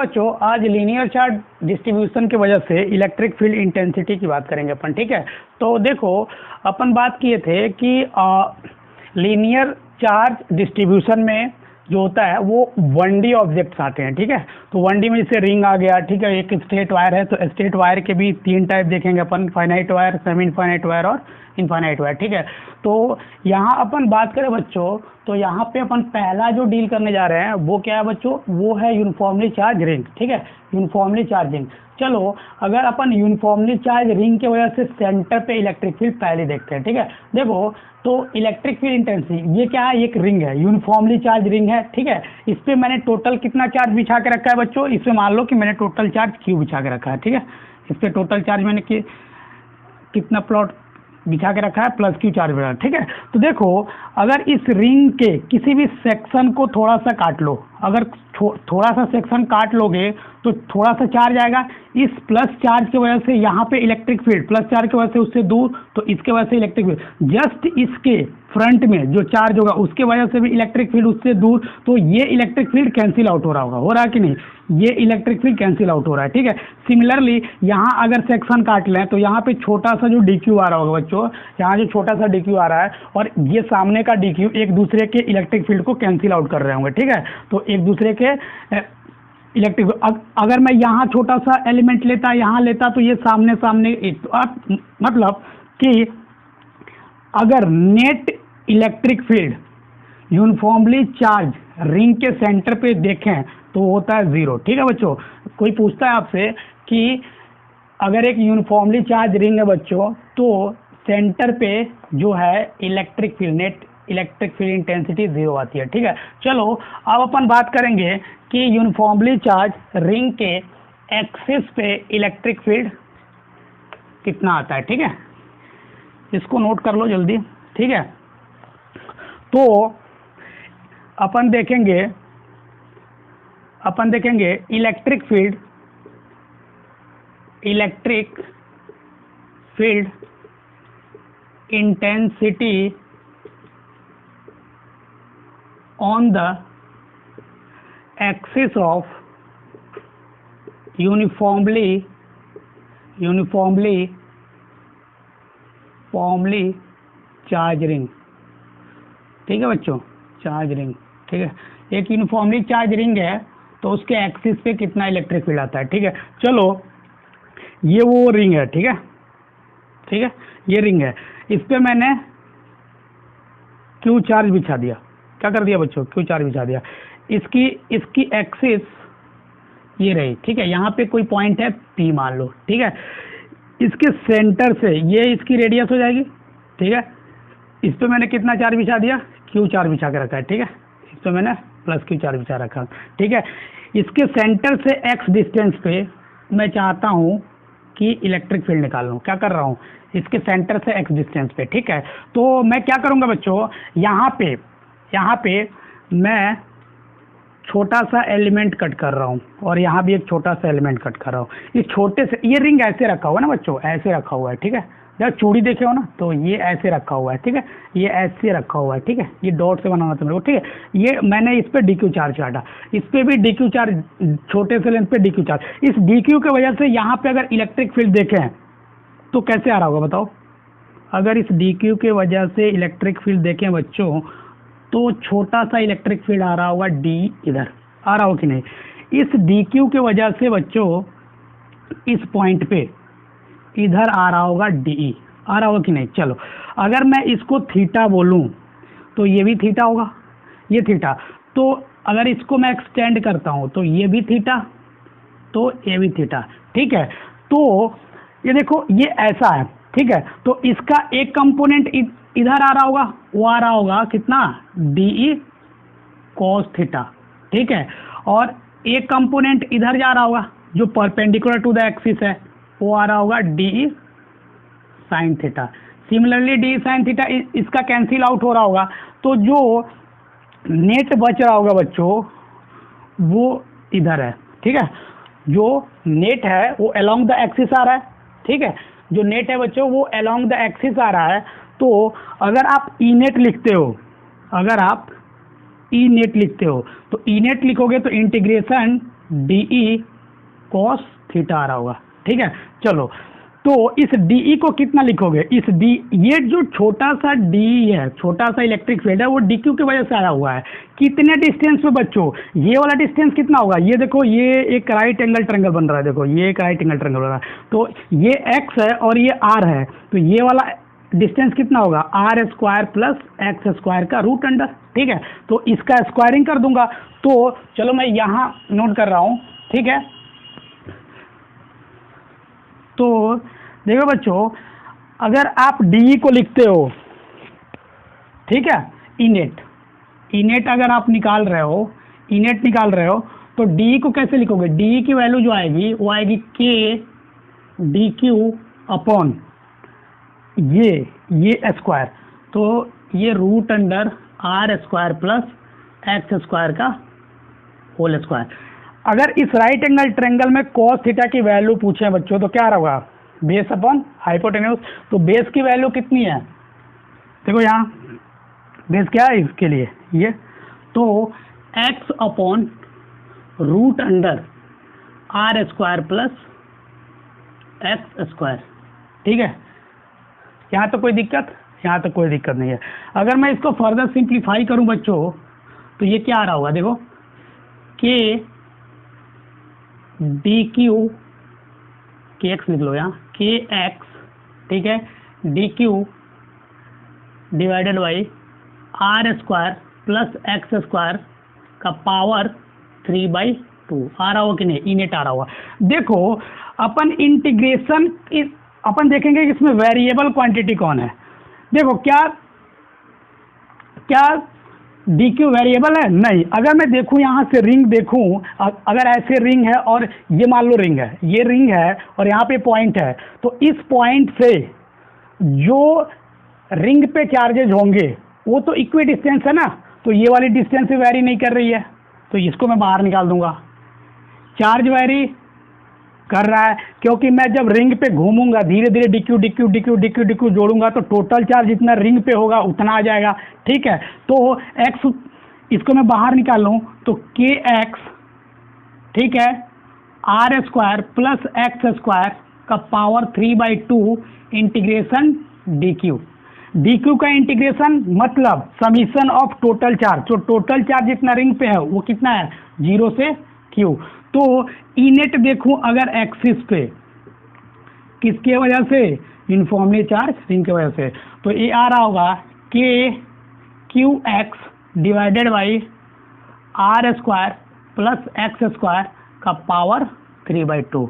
बच्चों, आज linear charge distribution की वजह से इलेक्ट्रिक फील्ड इंटेंसिटी की बात करेंगे अपन। ठीक है, तो देखो अपन बात किए थे कि लीनियर चार्ज डिस्ट्रीब्यूशन में जो होता है वो 1D ऑब्जेक्ट्स आते हैं। ठीक है, तो 1D में जैसे रिंग आ गया। ठीक है, एक स्ट्रेट वायर है, तो स्ट्रेट वायर के भी 3 टाइप देखेंगे अपन, finite wire, semi infinite wire और इनफाइनाइट वायर। ठीक है, तो यहाँ अपन बात करें बच्चों, तो यहाँ पे अपन पहला जो डील करने जा रहे हैं वो क्या है बच्चों, वो है यूनिफॉर्मली चार्ज रिंग। ठीक है, यूनिफॉर्मली चार्ज रिंग। चलो, अगर अपन यूनिफॉर्मली चार्ज रिंग की वजह से सेंटर पे इलेक्ट्रिक फील्ड पहले देखते हैं। ठीक है, देखो तो इलेक्ट्रिक फील्ड इंटेंसिटी ये क्या है, एक रिंग है, यूनिफॉर्मली चार्ज रिंग है। ठीक है, इस पे मैंने टोटल कितना चार्ज बिछा के रखा है बच्चों, इसमें मान लो कि मैंने टोटल चार्ज Q बिछा के रखा है। ठीक है, इस पे टोटल चार्ज मैंने कितना प्लॉट बिछा के रखा है, प्लस Q चार्ज बिछा। ठीक है, तो देखो अगर इस रिंग के किसी भी सेक्शन को थोड़ा सा काट लो, अगर थोड़ा सा सेक्शन काट लोगे तो थोड़ा सा चार्ज आएगा। इस प्लस चार्ज की वजह से यहाँ पे इलेक्ट्रिक फील्ड, प्लस चार्ज की वजह से उससे दूर, तो इसके वजह से इलेक्ट्रिक फील्ड जस्ट इसके फ्रंट में जो चार्ज होगा उसके वजह से भी इलेक्ट्रिक फील्ड उससे दूर, तो ये इलेक्ट्रिक फील्ड कैंसिल आउट हो रहा होगा, हो रहा है कि नहीं, ये इलेक्ट्रिक फील्ड कैंसिल आउट हो रहा है। ठीक है, सिमिलरली यहाँ अगर सेक्शन काट लें तो यहाँ पे छोटा सा जो DQ आ रहा होगा बच्चों, यहाँ जो छोटा सा DQ आ रहा है और ये सामने का DQ एक दूसरे के इलेक्ट्रिक फील्ड को कैंसिल आउट कर रहे होंगे। ठीक है, तो एक दूसरे के इलेक्ट्रिक, अगर मैं यहाँ छोटा सा एलिमेंट लेता, यहाँ लेता, तो ये सामने सामने मतलब कि अगर net electric field uniformly charge ring के सेंटर पे देखें तो होता है 0। ठीक है बच्चों, कोई पूछता है आपसे कि अगर एक यूनिफॉर्मली चार्ज रिंग है बच्चों, तो सेंटर पे जो है electric field, net electric field intensity 0 आती है। ठीक है, चलो अब अपन बात करेंगे कि यूनिफॉर्मली चार्ज रिंग के एक्सिस पे इलेक्ट्रिक फील्ड कितना आता है। ठीक है, इसको नोट कर लो जल्दी। ठीक है, तो अपन देखेंगे electric field intensity on the axis of uniformly charge ring. ठीक है बच्चों, चार्ज रिंग। ठीक है, एक यूनिफॉर्मली चार्ज रिंग है तो उसके एक्सिस पे कितना इलेक्ट्रिक फील्ड आता है। ठीक है, चलो ये वो रिंग है। ठीक है, ठीक है, ये रिंग है, इस पे मैंने Q चार्ज बिछा दिया। क्या कर दिया बच्चों, Q चार्ज बिछा दिया। इसकी एक्सिस ये रही। ठीक है, यहाँ पे कोई पॉइंट है P मान लो। ठीक है, इसके सेंटर से ये इसकी रेडियस हो जाएगी। ठीक है, इस पे मैंने कितना चार्ज बिछा दिया, Q चार्ज बिछा के रखा है। ठीक है, इस पे मैंने प्लस Q चार्ज बिछा रखा। ठीक है, इसके सेंटर से x डिस्टेंस पे मैं चाहता हूँ कि इलेक्ट्रिक फील्ड निकाल लूँ। क्या कर रहा हूँ, इसके सेंटर से x डिस्टेंस पे। ठीक है, तो मैं क्या करूँगा बच्चों, यहाँ पे मैं छोटा सा एलिमेंट कट कर रहा हूँ और यहाँ भी एक छोटा सा एलिमेंट कट कर रहा हूँ। इस छोटे से, ये रिंग ऐसे रखा हुआ है ना बच्चों, ऐसे रखा हुआ है। ठीक है, जब चूड़ी देखे हो ना तो ये ऐसे रखा हुआ है। ठीक है, ये ऐसे रखा हुआ है। ठीक है, ये डॉट से बनाना था मेरे को। ठीक है, ये मैंने इस पे DQ चार्ज काटा, इस पे भी DQ चार्ज, छोटे से लेंथ पे DQ चार्ज। इस DQ की वजह से यहाँ पे अगर इलेक्ट्रिक फील्ड देखें तो कैसे आ रहा होगा बताओ। अगर इस DQ की वजह से इलेक्ट्रिक फील्ड देखें बच्चों, तो छोटा सा इलेक्ट्रिक फील्ड आ रहा होगा D, इधर आ रहा हो कि नहीं। इस DQ की वजह से बच्चों इस पॉइंट पे इधर आ रहा होगा DE, आ रहा होगा कि नहीं। चलो, अगर मैं इसको थीटा बोलूं तो ये भी थीटा होगा, ये थीटा। तो अगर इसको मैं एक्सटेंड करता हूं तो ये भी थीटा, तो ये भी थीटा। ठीक है, तो ये देखो ये ऐसा है। ठीक है, तो इसका एक कंपोनेंट इधर आ रहा होगा, वो आ रहा होगा कितना, DE cos थीटा। ठीक है, और एक कंपोनेंट इधर जा रहा होगा जो परपेंडिकुलर टू द एक्सिस है, वो आ रहा होगा DE sin theta. Similarly DE sin theta इसका कैंसिल आउट हो रहा होगा, तो जो नेट बच रहा होगा बच्चों वो इधर है। ठीक है, जो नेट है वो अलोंग द एक्सिस आ रहा है। ठीक है, जो नेट है बच्चों वो अलोंग द एक्सिस आ रहा है। तो अगर आप E नेट लिखते हो, अगर आप E नेट लिखते हो तो E नेट लिखोगे तो इंटीग्रेशन DE cos थीटा आ रहा होगा, ठीक है। चलो, तो इस DE को कितना लिखोगे, इस D, ये जो छोटा सा DE है, छोटा सा इलेक्ट्रिक फील्ड है, वो DQ की वजह से आया हुआ है। कितने डिस्टेंस पे बच्चों, ये वाला डिस्टेंस कितना होगा, ये देखो, ये एक राइट एंगल ट्रायंगल बन रहा है, देखो ये एक राइट एंगल ट्रायंगल बन रहा है, तो ये x है और ये r है, तो ये वाला डिस्टेंस कितना होगा, r square plus x square का रूट अंडर, ठीक है। तो इसका स्क्वायरिंग कर दूंगा, तो चलो मैं यहाँ नोट कर रहा हूँ, ठीक है। तो देखो बच्चों, अगर आप DE को लिखते हो, ठीक है, इनेट अगर आप निकाल रहे हो, इनेट निकाल रहे हो, तो DE को कैसे लिखोगे, DE की वैल्यू जो आएगी वो आएगी K DQ अपॉन ये स्क्वायर, तो ये root under r square plus x square का होल स्क्वायर। अगर इस राइट एंगल ट्रायंगल में cos थीटा की वैल्यू पूछे बच्चों, तो क्या होगा, बेस अपॉन हाइपोटेन्यूज। तो बेस की वैल्यू कितनी है, देखो यहाँ बेस क्या है इसके लिए, ये तो x upon root under r square plus x square, ठीक है। यहाँ तो कोई दिक्कत, यहाँ तो कोई दिक्कत नहीं है। अगर मैं इसको फर्दर सिंप्लीफाई करूँ बच्चों, तो ये क्या आ रहा होगा, देखो K DQ, KX लिख लो यहाँ, KX, ठीक है, DQ divided by r square plus x square का पावर 3/2 आ रहा होगा कि नहीं, इनेट आ रहा होगा। देखो अपन इंटीग्रेशन, अपन देखेंगे कि इसमें वेरिएबल क्वांटिटी कौन है। देखो क्या DQ वेरिएबल है, नहीं। अगर मैं देखूं यहाँ से रिंग देखूं, अगर ऐसे रिंग है और ये मान लो रिंग है, ये रिंग है और यहाँ पे पॉइंट है, तो इस पॉइंट से जो रिंग पे चार्जेज होंगे वो तो इक्वी डिस्टेंस है ना, तो ये वाली डिस्टेंस भी वेरी नहीं कर रही है, तो इसको मैं बाहर निकाल दूंगा। चार्ज वेरी कर रहा है, क्योंकि मैं जब रिंग पे घूमूंगा धीरे धीरे DQ जोड़ूंगा, तो टोटल चार्ज जितना रिंग पे होगा उतना आ जाएगा, ठीक है। तो x, इसको मैं बाहर निकाल लूँ तो KX, ठीक है, r square plus x square का पावर 3/2 इंटीग्रेशन DQ का इंटीग्रेशन मतलब समीशन ऑफ टोटल चार्ज, जो टोटल चार्ज जितना रिंग पे है वो कितना है, 0 से Q। तो इनेट देखूं अगर एक्सिस पे, किसके वजह से, यूनिफॉर्मली चार्ज रिंग की वजह से, तो ये आ रहा होगा KQX divided by r square plus x square का पावर 3/2।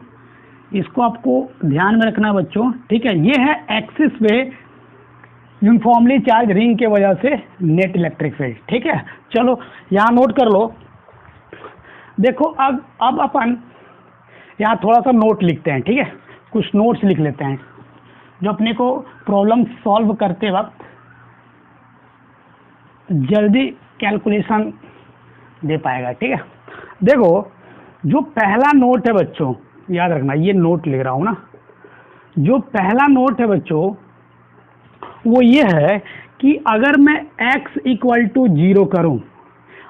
इसको आपको ध्यान में रखना बच्चों, ठीक है। ये है एक्सिस पे यूनिफॉर्मली चार्ज रिंग के वजह से नेट इलेक्ट्रिक फील्ड, ठीक है। चलो यहाँ नोट कर लो। देखो अब अपन यहाँ थोड़ा सा नोट लिखते हैं, ठीक है, कुछ नोट्स लिख लेते हैं जो अपने को प्रॉब्लम सॉल्व करते वक्त जल्दी कैलकुलेशन दे पाएगा, ठीक है। देखो जो पहला नोट है बच्चों, याद रखना, ये नोट लिख रहा हूँ ना, जो पहला नोट है बच्चों वो ये है कि अगर मैं x इक्वल टू 0 करूँ,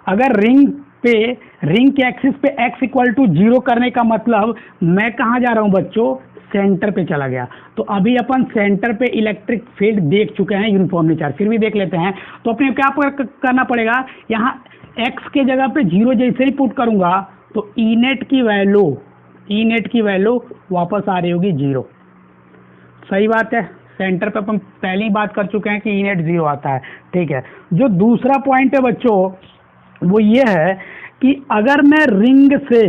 अगर रिंग के एक्सिस पे x इक्वल टू 0 करने का मतलब मैं कहाँ जा रहा हूँ बच्चों, सेंटर पे चला गया। तो अभी अपन सेंटर पे इलेक्ट्रिक फील्ड देख चुके हैं यूनिफॉर्मली चार्ज, फिर भी देख लेते हैं। तो अपने क्या करना पड़ेगा, यहाँ x के जगह पे 0 जैसे ही पुट करूँगा तो इनेट की वैल्यू वापस आ रही होगी 0। सही बात है, सेंटर पे अपन पहले ही बात कर चुके हैं कि इनेट 0 आता है, ठीक है। जो दूसरा पॉइंट है बच्चों वो ये है कि अगर मैं रिंग से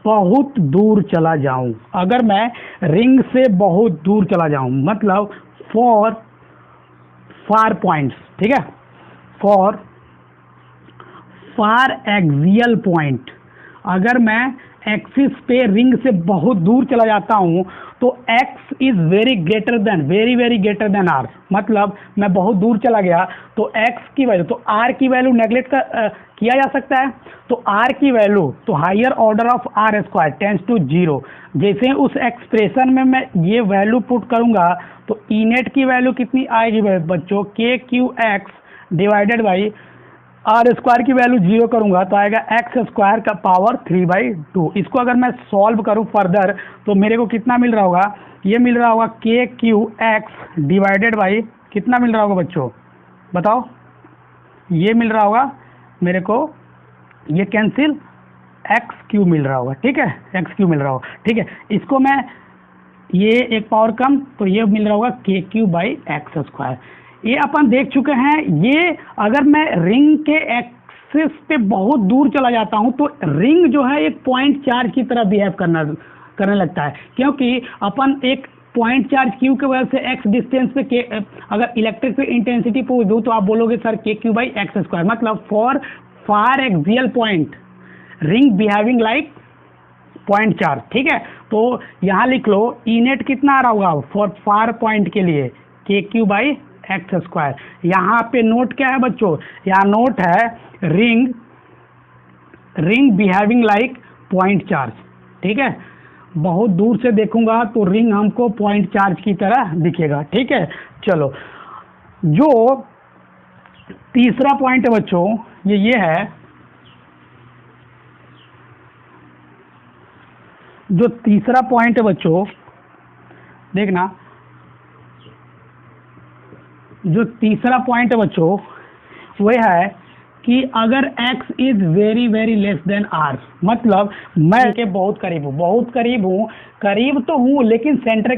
बहुत दूर चला जाऊं, अगर मैं रिंग से बहुत दूर चला जाऊं, मतलब फॉर फार पॉइंट्स, ठीक है, फॉर फार एक्सियल पॉइंट, अगर मैं एक्सिस पे रिंग से बहुत दूर चला जाता हूं तो x is very greater than r, मतलब मैं बहुत दूर चला गया तो x की वैल्यू, तो r की वैल्यू नेगलेक्ट किया जा सकता है, तो r की वैल्यू, तो higher order of r square tends to 0। जैसे उस एक्सप्रेशन में मैं ये वैल्यू पुट करूंगा तो इनेट की वैल्यू कितनी आएगी बच्चों, KQX divided by R square की वैल्यू 0 करूंगा तो आएगा एक्स स्क्वायर का पावर 3/2। इसको अगर मैं सॉल्व करूं फर्दर तो मेरे को कितना मिल रहा होगा, ये मिल रहा होगा K Q X divided by कितना मिल रहा होगा बच्चों बताओ, ये मिल रहा होगा मेरे को, ये कैंसिल एक्स क्यू मिल रहा होगा, ठीक है, एक्स क्यू मिल रहा होगा, ठीक है। इसको मैं ये एक पावर कम तो ये मिल रहा होगा K Q by x square. ये अपन देख चुके हैं। ये अगर मैं रिंग के एक्सिस पे बहुत दूर चला जाता हूं तो रिंग जो है एक पॉइंट चार्ज की तरह बिहेव करने लगता है, क्योंकि अपन एक पॉइंट चार्ज क्यू के वजह से एक्स डिस्टेंस पे अगर इलेक्ट्रिक फील्ड इंटेंसिटी पूछ दूँ तो आप बोलोगे सर के क्यू बाई एक्स स्क्वायर, मतलब for far axial point ring behaving like point charge, ठीक है। तो यहाँ लिख लो ई नेट कितना आ रहा होगा फॉर फार पॉइंट के लिए के क्यू बाई एक्स स्क्वायर। यहाँ पे नोट क्या है बच्चों, यहाँ नोट है ring behaving like point charge, ठीक है। बहुत दूर से देखूंगा तो रिंग हमको पॉइंट चार्ज की तरह दिखेगा, ठीक है। चलो जो तीसरा पॉइंट है बच्चों ये है, जो तीसरा पॉइंट है बच्चों देखना, जो तीसरा पॉइंट है बच्चों वह है कि अगर x is very very less then r, मतलब मैं के बहुत करीब हूँ, करीब तो हूँ लेकिन सेंटर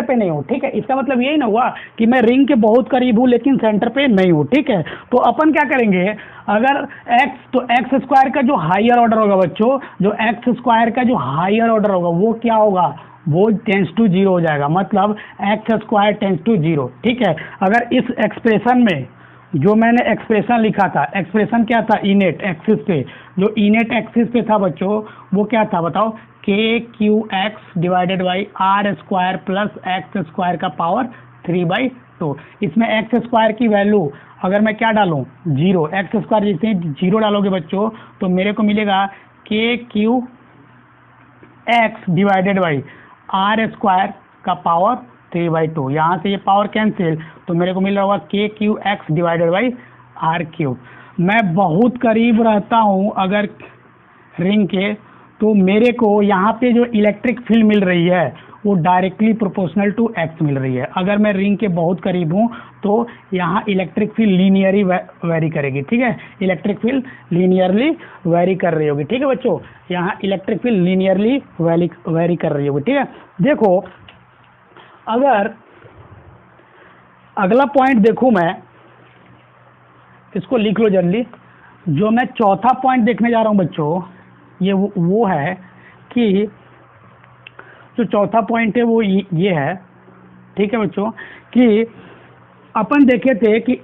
पे नहीं हूँ, ठीक है। इसका मतलब यही ना हुआ कि मैं रिंग के बहुत करीब हूँ लेकिन सेंटर पे नहीं हूँ, ठीक है। तो अपन क्या करेंगे, अगर x तो एक्स स्क्वायर का जो हायर ऑर्डर होगा बच्चों, जो एक्स स्क्वायर का जो हायर ऑर्डर होगा वो क्या होगा, वो टेंस टू 0 हो जाएगा, मतलब एक्स स्क्वायर टेंस टू 0, ठीक है। अगर इस एक्सप्रेशन में जो मैंने एक्सप्रेशन लिखा था, एक्सप्रेशन क्या था इनेट एक्सिस पे, जो इनेट एक्सिस पे था बच्चों वो क्या था बताओ, K Q X divided by R square plus x square का पावर 3/2। इसमें एक्स स्क्वायर की वैल्यू अगर मैं क्या डालूं 0, एक्स स्क्वायर जितने 0 डालोगे बच्चों तो मेरे को मिलेगा K Q X divided by R square का पावर 3/2। यहाँ से ये पावर कैंसिल तो मेरे को मिल रहा होगा K Q X divided by R cube. मैं बहुत करीब रहता हूँ अगर रिंग के, तो मेरे को यहाँ पे जो इलेक्ट्रिक फील्ड मिल रही है वो डायरेक्टली प्रोपोर्शनल टू एक्स मिल रही है। अगर मैं रिंग के बहुत करीब हूँ तो यहाँ इलेक्ट्रिक फील्ड लीनियरली वेरी करेगी, ठीक है, इलेक्ट्रिक फील्ड लीनियरली वेरी कर रही होगी, ठीक है बच्चों, यहाँ इलेक्ट्रिक फील्ड लीनियरली वेरी कर रही होगी, ठीक है। देखो अगर अगला पॉइंट देखूँ मैं, इसको लिख लो जल्दी, जो मैं चौथा पॉइंट देखने जा रहा हूँ बच्चों ये वो है कि जो चौथा पॉइंट है वो ये है, ठीक है बच्चों, कि अपन देखे थे कि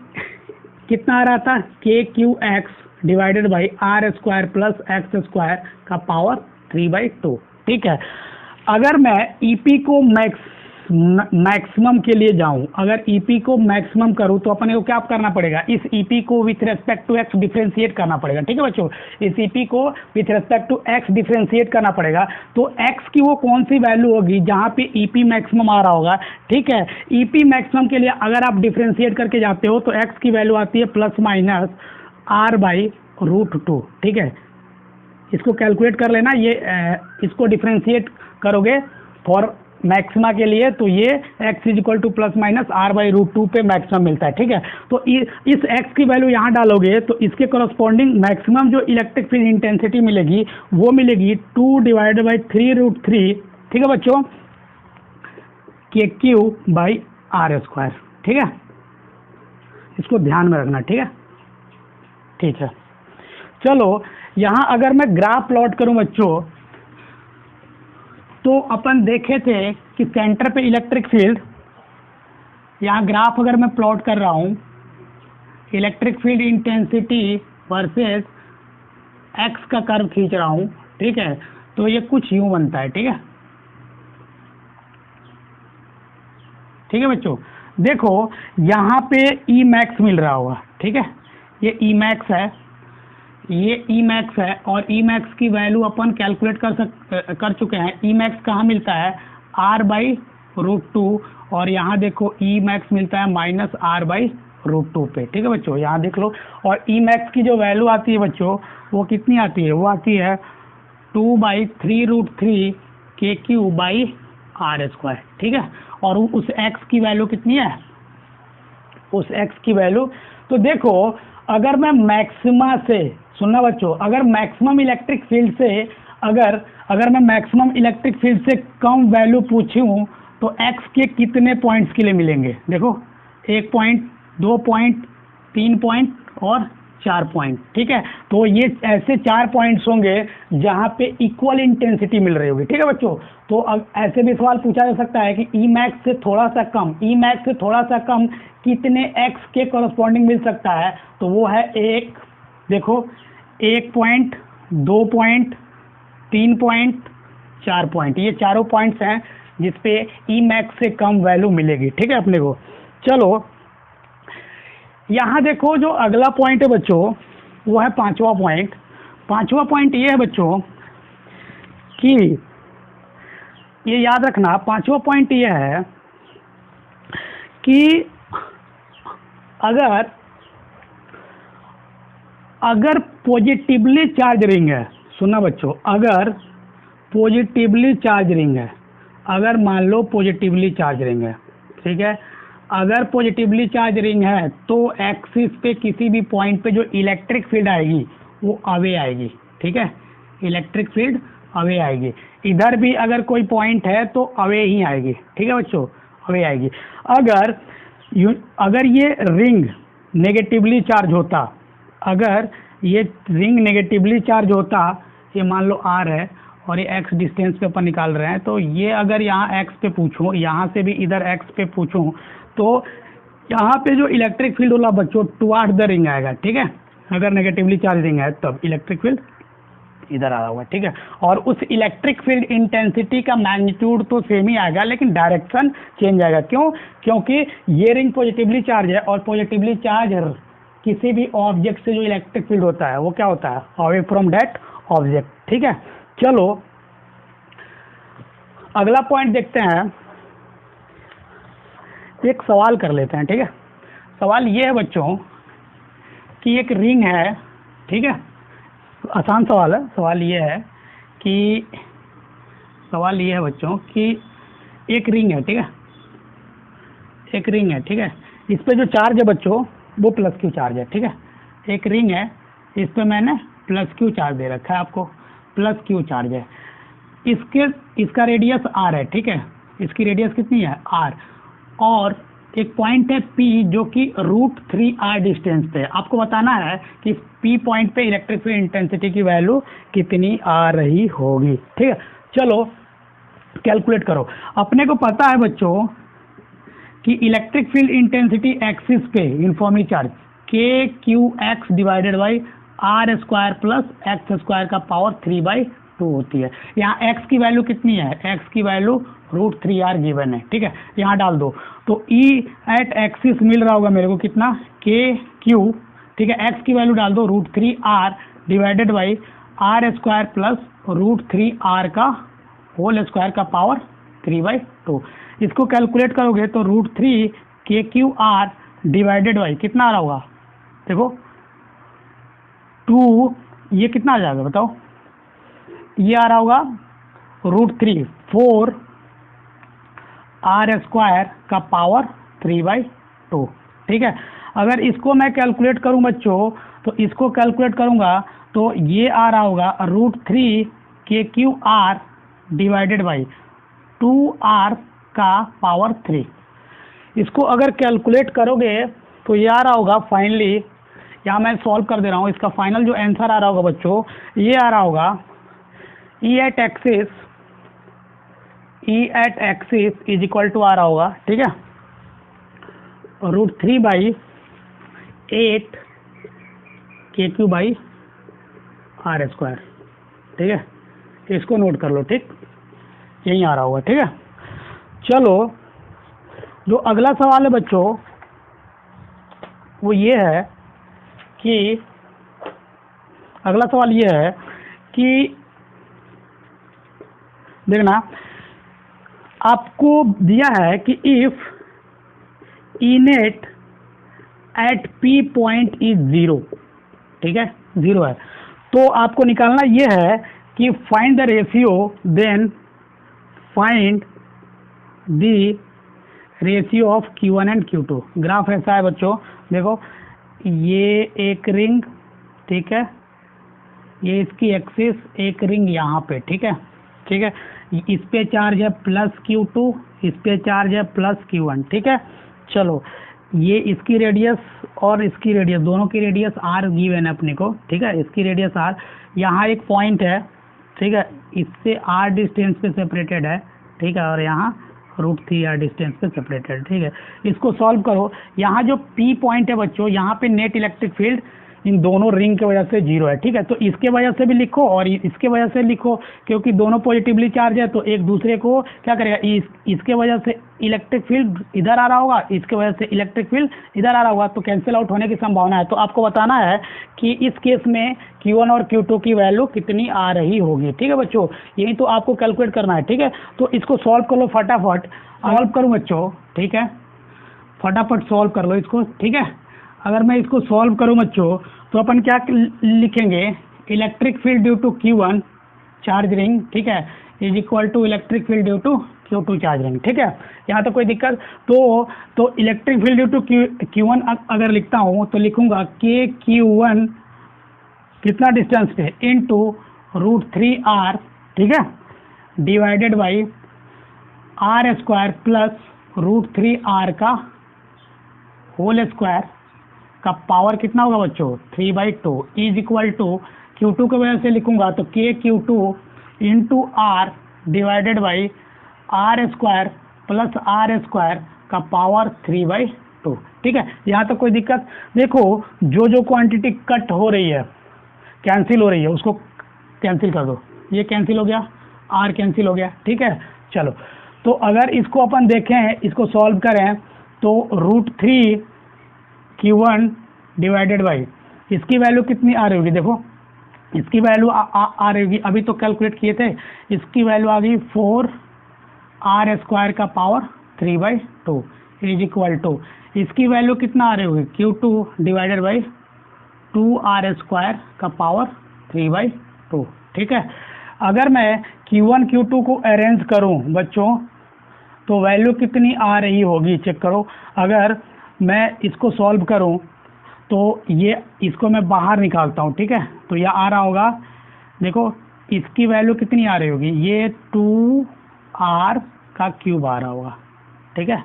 कितना आ रहा था K Q X divided by R square plus x square का पावर 3/2, ठीक है। अगर मैं ईपी को मैक्सिमम के लिए जाऊं, अगर ईपी को मैक्सिमम करूं तो अपने को क्या करना पड़ेगा, इस ईपी को with respect to X differentiate करना पड़ेगा, ठीक है बच्चों, इस ईपी को with respect to X differentiate करना पड़ेगा। तो एक्स की वो कौन सी वैल्यू होगी जहां पे ईपी मैक्सिमम आ रहा होगा, ठीक है। ईपी मैक्सिमम के लिए अगर आप डिफरेंशिएट करके जाते हो तो एक्स की वैल्यू आती है ±r/√2, ठीक है। इसको कैलकुलेट कर लेना, ये इसको डिफरेंशिएट करोगे फॉर मैक्सिमा के लिए तो ये x is equal to ±r/√2 पे मैक्सिमम मिलता है, ठीक है। तो इस x की वैल्यू यहाँ डालोगे तो इसके कॉरस्पॉन्डिंग मैक्सिमम जो इलेक्ट्रिक फील्ड इंटेंसिटी मिलेगी वो मिलेगी 2/3√3, ठीक है बच्चों, के क्यू बाई आर स्क्वायर, ठीक है। इसको ध्यान में रखना, ठीक है, ठीक है। चलो यहाँ अगर मैं ग्राफ प्लॉट करूँ बच्चों तो अपन देखे थे कि सेंटर पे इलेक्ट्रिक फील्ड, यहाँ ग्राफ अगर मैं प्लॉट कर रहा हूँ electric field intensity versus x का कर्व खींच रहा हूँ, ठीक है, तो ये कुछ यूं बनता है, ठीक है, ठीक है बच्चों। देखो यहाँ पे ई मैक्स मिल रहा होगा, ठीक है, ये ई मैक्स है, ये ई मैक्स है, और ई मैक्स की वैल्यू अपन कैलकुलेट कर चुके हैं। ई मैक्स कहाँ मिलता है r/√2, और यहाँ देखो ई मैक्स मिलता है -r/√2, √2 पे, ठीक है बच्चों, यहाँ देख लो। और ई मैक्स की जो वैल्यू आती है बच्चों वो कितनी आती है, वो आती है 2/3√3 KQ/r², ठीक है। और उस x की वैल्यू कितनी है, उस x की वैल्यू, तो देखो अगर मैं मैक्सिमा से, सुनना बच्चों, अगर मैक्सिमम इलेक्ट्रिक फील्ड से अगर मैं मैक्सिमम इलेक्ट्रिक फील्ड से कम वैल्यू पूछूं तो x के कितने पॉइंट्स के लिए मिलेंगे, देखो 1 पॉइंट, 2 पॉइंट, 3 पॉइंट और 4 पॉइंट, ठीक है। तो ये ऐसे 4 पॉइंट्स होंगे जहां पे इक्वल इंटेंसिटी मिल रही होगी, ठीक है बच्चों। तो अब ऐसे भी सवाल पूछा जा सकता है कि ई मैक्स से थोड़ा सा कम, ई मैक्स से थोड़ा सा कम कितने x के कॉरस्पॉन्डिंग मिल सकता है, तो वो है एक, देखो 1 पॉइंट, 2 पॉइंट, 3 पॉइंट, 4 पॉइंट, ये चारों पॉइंट्स हैं जिसपे ई मैक्स से कम वैल्यू मिलेगी, ठीक है अपने को। चलो यहाँ देखो जो अगला पॉइंट है बच्चों वो है 5वां पॉइंट। 5वां पॉइंट ये है बच्चों कि ये याद रखना, 5वां पॉइंट ये है कि अगर पॉजिटिवली चार्ज रिंग है, सुना बच्चों, अगर पॉजिटिवली चार्ज रिंग है, अगर मान लो पॉजिटिवली चार्ज रिंग है, ठीक है, अगर पॉजिटिवली चार्ज रिंग है तो एक्सिस पे किसी भी पॉइंट पे जो इलेक्ट्रिक फील्ड आएगी वो अवे आएगी, ठीक है, इलेक्ट्रिक फील्ड अवे आएगी। इधर भी अगर कोई पॉइंट है तो अवे ही आएगी, ठीक है बच्चों, अवे आएगी। अगर ये रिंग नेगेटिवली चार्ज होता, अगर ये रिंग नेगेटिवली चार्ज होता, ये मान लो R है और ये x डिस्टेंस पे अपन निकाल रहे हैं, तो ये अगर यहाँ x पे पूछूं, यहाँ से भी इधर x पे पूछूं, तो यहाँ पे जो इलेक्ट्रिक फील्ड वाला बच्चों टुवार्ड द रिंग आएगा, ठीक है। अगर नेगेटिवली चार्ज रिंग है तब इलेक्ट्रिक फील्ड इधर आ रहा हुआ, ठीक है। और उस इलेक्ट्रिक फील्ड इंटेंसिटी का मैग्नीट्यूड तो सेम ही आएगा लेकिन डायरेक्शन चेंज आएगा। क्यों? क्योंकि ये रिंग पॉजिटिवली चार्ज है और पॉजिटिवली चार्ज किसी भी ऑब्जेक्ट से जो इलेक्ट्रिक फील्ड होता है वो क्या होता है, अवे फ्रॉम दैट ऑब्जेक्ट, ठीक है। चलो अगला पॉइंट देखते हैं, एक सवाल कर लेते हैं, ठीक है। सवाल ये है बच्चों कि एक रिंग है, ठीक है, आसान सवाल है। सवाल ये है बच्चों कि एक रिंग है, ठीक है, एक रिंग है, ठीक है, इस पे जो चार्ज है बच्चों वो +q चार्ज है, ठीक है। एक रिंग है, इस पे मैंने +q चार्ज दे रखा है, आपको +q चार्ज है। इसका रेडियस r है, ठीक है, इसकी रेडियस कितनी है, r। और एक पॉइंट है P जो कि √3r डिस्टेंस पे है। आपको बताना है कि P पॉइंट पे इलेक्ट्रिक फील्ड इंटेंसिटी की वैल्यू कितनी आ रही होगी, ठीक है। चलो कैलकुलेट करो। अपने को पता है बच्चों कि इलेक्ट्रिक फील्ड इंटेंसिटी एक्सिस पे uniformly charge KQX divided by r² plus x² का पावर 3/2 होती है। यहाँ x की वैल्यू कितनी है, x की वैल्यू √3r गिवन है, ठीक है, यहाँ डाल दो। तो E एट एक्सिस मिल रहा होगा मेरे को कितना, KQ, ठीक है, x की वैल्यू डाल दो √3r divided by r² plus √3r का होल स्क्वायर का पावर 3/2। इसको कैलकुलेट करोगे तो √3 KQR डिवाइडेड बाई कितना आ रहा होगा, देखो 2, ये कितना आ जाएगा बताओ, ये आ रहा होगा √3 4 r² का पावर 3/2, ठीक है। अगर इसको मैं कैलकुलेट करूं बच्चों, तो इसको कैलकुलेट करूंगा तो ये आ रहा होगा √3 KQR डिवाइडेड बाई 2r का पावर 3। इसको अगर कैलकुलेट करोगे तो ये आ रहा होगा फाइनली, यहाँ मैं सॉल्व कर दे रहा हूँ, इसका फाइनल जो आंसर आ रहा होगा बच्चों, ये आ रहा होगा E at axis is equal to आ रहा होगा, ठीक है, √3/8 KQ/r², ठीक है। इसको नोट कर लो, ठीक, यही आ रहा होगा, ठीक है। चलो जो अगला सवाल है बच्चों वो ये है कि अगला सवाल ये है कि देखना, आपको दिया है कि if E net at P point is 0, ठीक है, 0 है। तो आपको निकालना ये है कि find the ratio, then find the ratio of Q1 and Q2। Graph ऐसा है बच्चों, देखो ये एक रिंग, ठीक है, ये इसकी एक्सिस, एक रिंग यहाँ पे, ठीक है, ठीक है, इस पे चार्ज है +Q2, इस पे चार्ज है +Q1, ठीक है। चलो ये इसकी रेडियस और इसकी रेडियस, दोनों की रेडियस r गिवन है अपने को, ठीक है, इसकी रेडियस r, यहाँ एक पॉइंट है, ठीक है, इससे r डिस्टेंस पे सेपरेटेड है, ठीक है, और यहाँ √3r डिस्टेंस पे सेपरेटेड, ठीक है। इसको सॉल्व करो, यहाँ जो P पॉइंट है बच्चों, यहाँ पे नेट इलेक्ट्रिक फील्ड इन दोनों रिंग की वजह से 0 है, ठीक है। तो इसके वजह से भी लिखो और इसके वजह से लिखो, क्योंकि दोनों पॉजिटिवली चार्ज है, तो एक दूसरे को क्या करेगा, इसके वजह से इलेक्ट्रिक फील्ड इधर आ रहा होगा, इसके वजह से इलेक्ट्रिक फील्ड इधर आ रहा होगा, तो कैंसिल आउट होने की संभावना है। तो आपको बताना है कि इस केस में Q1 और Q2 की वैल्यू कितनी आ रही होगी, ठीक है बच्चों, यही तो आपको कैलकुलेट करना है, ठीक है। तो इसको सॉल्व कर लो फटाफट, सॉल्व करूँ बच्चों, ठीक है, फटाफट सॉल्व कर लो इसको, ठीक है। अगर मैं इसको सॉल्व करूं बच्चों, तो अपन क्या लिखेंगे, electric field due to Q1 charge ring, ठीक है, is equal to electric field due to Q2 charge ring, ठीक है। यहाँ तक कोई दिक्कत? तो electric field due to Q1 अगर लिखता हूँ तो लिखूंगा के Q1 कितना डिस्टेंस पे इनटू √3r, ठीक है, divided by r² plus √3r का होल स्क्वायर का पावर कितना होगा बच्चों, 3/2 इज इक्वल टू Q2 की वजह से लिखूंगा तो के Q2 into r divided by r² plus r² का पावर 3/2, ठीक है। यहाँ तक कोई दिक्कत? देखो जो क्वांटिटी कट हो रही है, कैंसिल हो रही है, उसको कैंसिल कर दो, ये कैंसिल हो गया, r कैंसिल हो गया, ठीक है। चलो तो अगर इसको अपन देखें, इसको सॉल्व करें तो √3 Q1 डिवाइडेड बाई इसकी वैल्यू कितनी आ रही होगी, देखो इसकी वैल्यू आ रही होगी, अभी तो कैलकुलेट किए थे, इसकी वैल्यू आ गई 4r² का पावर 3/2 इज इक्वल टू इसकी वैल्यू कितना आ रही होगी, Q2 डिवाइडेड बाई 2r² का पावर 3/2, ठीक है। अगर मैं Q1 Q2 को अरेंज करूं बच्चों तो वैल्यू कितनी आ रही होगी, चेक करो। अगर मैं इसको सॉल्व करूं तो ये, इसको मैं बाहर निकालता हूं, ठीक है, तो यह आ रहा होगा, देखो इसकी वैल्यू कितनी आ रही होगी, ये 2r का क्यूब आ रहा होगा, ठीक है,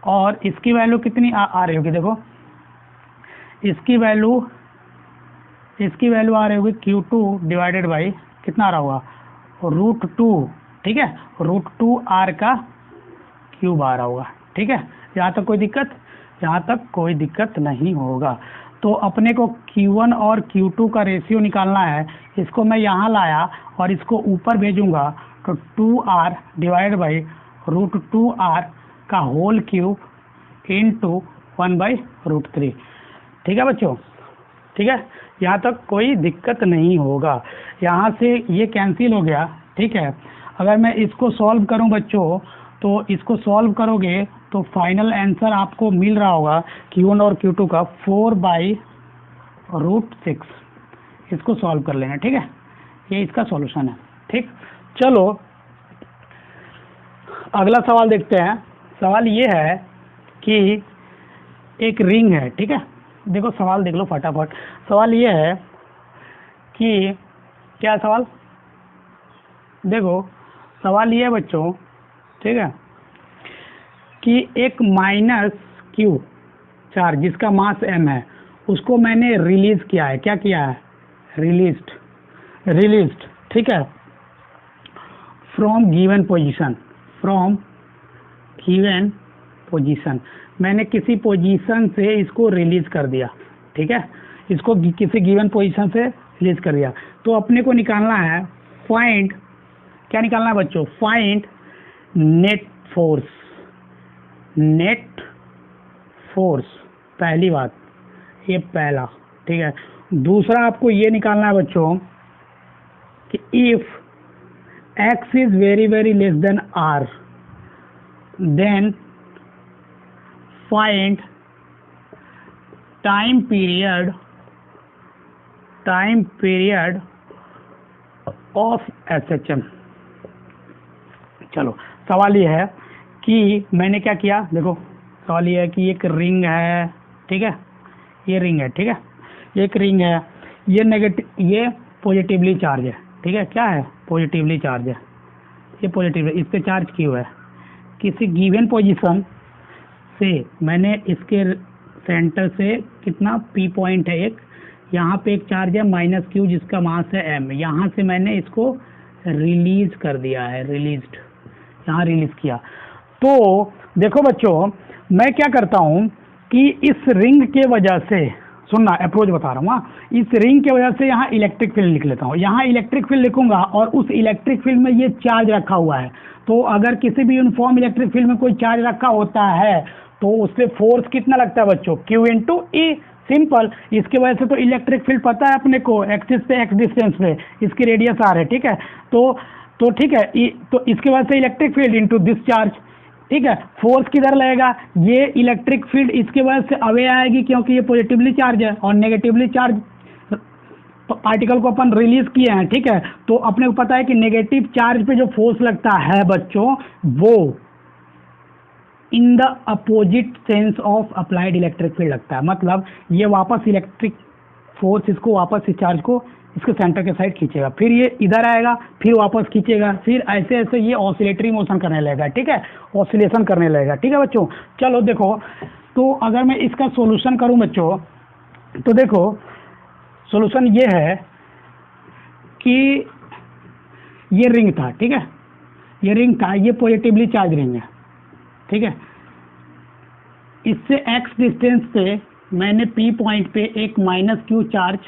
और इसकी वैल्यू कितनी आ रही होगी, देखो इसकी वैल्यू आ रही होगी Q2 डिवाइडेड बाई कितना आ रहा होगा, √2, ठीक है, √2r का क्यूब आ रहा होगा, ठीक है। यहाँ तक कोई दिक्कत? यहाँ तक कोई दिक्कत नहीं होगा। तो अपने को Q1 और Q2 का रेशियो निकालना है, इसको मैं यहाँ लाया और इसको ऊपर भेजूंगा तो 2r डिवाइड बाई √2r का होल क्यूब इंटू 1/√3, ठीक है बच्चों, ठीक है। यहाँ तक कोई दिक्कत नहीं होगा, यहाँ से ये कैंसिल हो गया, ठीक है। अगर मैं इसको सॉल्व करूँ बच्चों, तो इसको सॉल्व करोगे तो फाइनल आंसर आपको मिल रहा होगा Q1 और Q2 का 4/√6, इसको सॉल्व कर लेना, ठीक है, ये इसका सॉल्यूशन है, ठीक। चलो अगला सवाल देखते हैं। सवाल ये है कि एक रिंग है, ठीक है, देखो सवाल देख लो फटाफट। सवाल ये है कि क्या सवाल, देखो सवाल ये है बच्चों, ठीक है, कि एक -Q चार्ज जिसका मास m है, उसको मैंने रिलीज किया है, क्या किया है, रिलीज्ड, ठीक है, फ्रॉम गिवन पोजीशन, मैंने किसी पोजीशन से इसको रिलीज कर दिया, ठीक है, इसको किसी गिवन पोजीशन से रिलीज कर दिया। तो अपने को निकालना है फाइंड, क्या निकालना है बच्चों, फाइंड नेट फोर्स, पहली बात, ये पहला, ठीक है। दूसरा आपको ये निकालना है बच्चों कि if x is very less then r, then find time period of SHM। चलो सवाल ये है कि मैंने क्या किया, देखो सवाल ये है कि एक रिंग है, ठीक है, ये रिंग है, ठीक है, एक रिंग है, ये नेगेटिव, ये पॉजिटिवली चार्ज है, ठीक है, क्या है, पॉजिटिवली चार्ज है, ये पॉजिटिव है, इस पे चार्ज क्यू है। किसी गिवन पोजीशन से मैंने इसके सेंटर से कितना P पॉइंट है एक, यहाँ पे एक चार्ज है -q जिसका मास है m, यहाँ से मैंने इसको रिलीज कर दिया है, रिलीज्ड, यहाँ रिलीज किया। तो देखो बच्चों, मैं क्या करता हूँ कि इस रिंग के वजह से, सुनना अप्रोच बता रहा हूँ, इस रिंग के वजह से यहाँ इलेक्ट्रिक फील्ड लिख लेता हूँ, यहाँ इलेक्ट्रिक फील्ड लिखूंगा और उस इलेक्ट्रिक फील्ड में ये चार्ज रखा हुआ है। तो अगर किसी भी यूनिफॉर्म इलेक्ट्रिक फील्ड में कोई चार्ज रखा होता है तो उस पर फोर्स कितना लगता है बच्चों, Q इंटू ई, सिंपल। इसकी वजह से तो इलेक्ट्रिक फील्ड पता है अपने को, एक्सिस पे x डिस्टेंस पे, इसकी रेडियस r है, ठीक है, तो ठीक है, तो इसकी वजह से electric field into this charge, ठीक है। फोर्स किधर लगेगा, ये इलेक्ट्रिक फील्ड इसके वजह से अवे आएगी क्योंकि ये पॉजिटिवली चार्ज है और नेगेटिवली चार्ज पार्टिकल को अपन रिलीज किए हैं, ठीक है। तो अपने को पता है कि नेगेटिव चार्ज पे जो फोर्स लगता है बच्चों, वो in the opposite sense of applied electric field लगता है। मतलब ये वापस इलेक्ट्रिक फोर्स इसको वापस इस चार्ज को इसके सेंटर के साइड खींचेगा, फिर ये इधर आएगा, फिर वापस खींचेगा, फिर ऐसे ऐसे ये ऑसिलेटरी मोशन करने लगेगा, ठीक है, ऑसिलेशन करने लगेगा, ठीक है बच्चों। चलो देखो, तो अगर मैं इसका सॉल्यूशन करूं बच्चों, तो देखो सॉल्यूशन ये है कि ये रिंग था, ठीक है, ये रिंग था, ये पॉजिटिवली चार्ज रिंग है, ठीक है। इससे x डिस्टेंस पे मैंने P पॉइंट पे एक -q चार्ज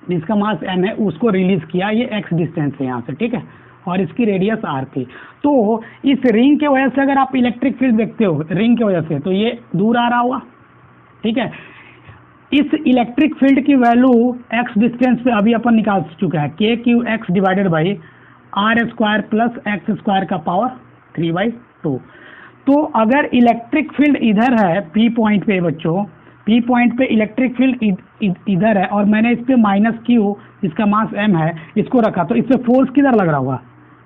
जिसका मास m है उसको रिलीज किया, ये x डिस्टेंस है यहाँ से, ठीक है, और इसकी रेडियस r थी। तो इस रिंग के वजह से अगर आप इलेक्ट्रिक फील्ड देखते हो रिंग के वजह से, तो ये दूर आ रहा होगा, ठीक है। इस इलेक्ट्रिक फील्ड की वैल्यू x डिस्टेंस पे अभी अपन निकाल चुके हैं, KQX divided by r² plus x² का पावर 3/2। तो अगर इलेक्ट्रिक फील्ड इधर है P पॉइंट पे बच्चों, P पॉइंट पे इलेक्ट्रिक फील्ड इधर है और मैंने इस पे -q जिसका मास m है इसको रखा, तो इस पे फोर्स किधर लग रहा होगा,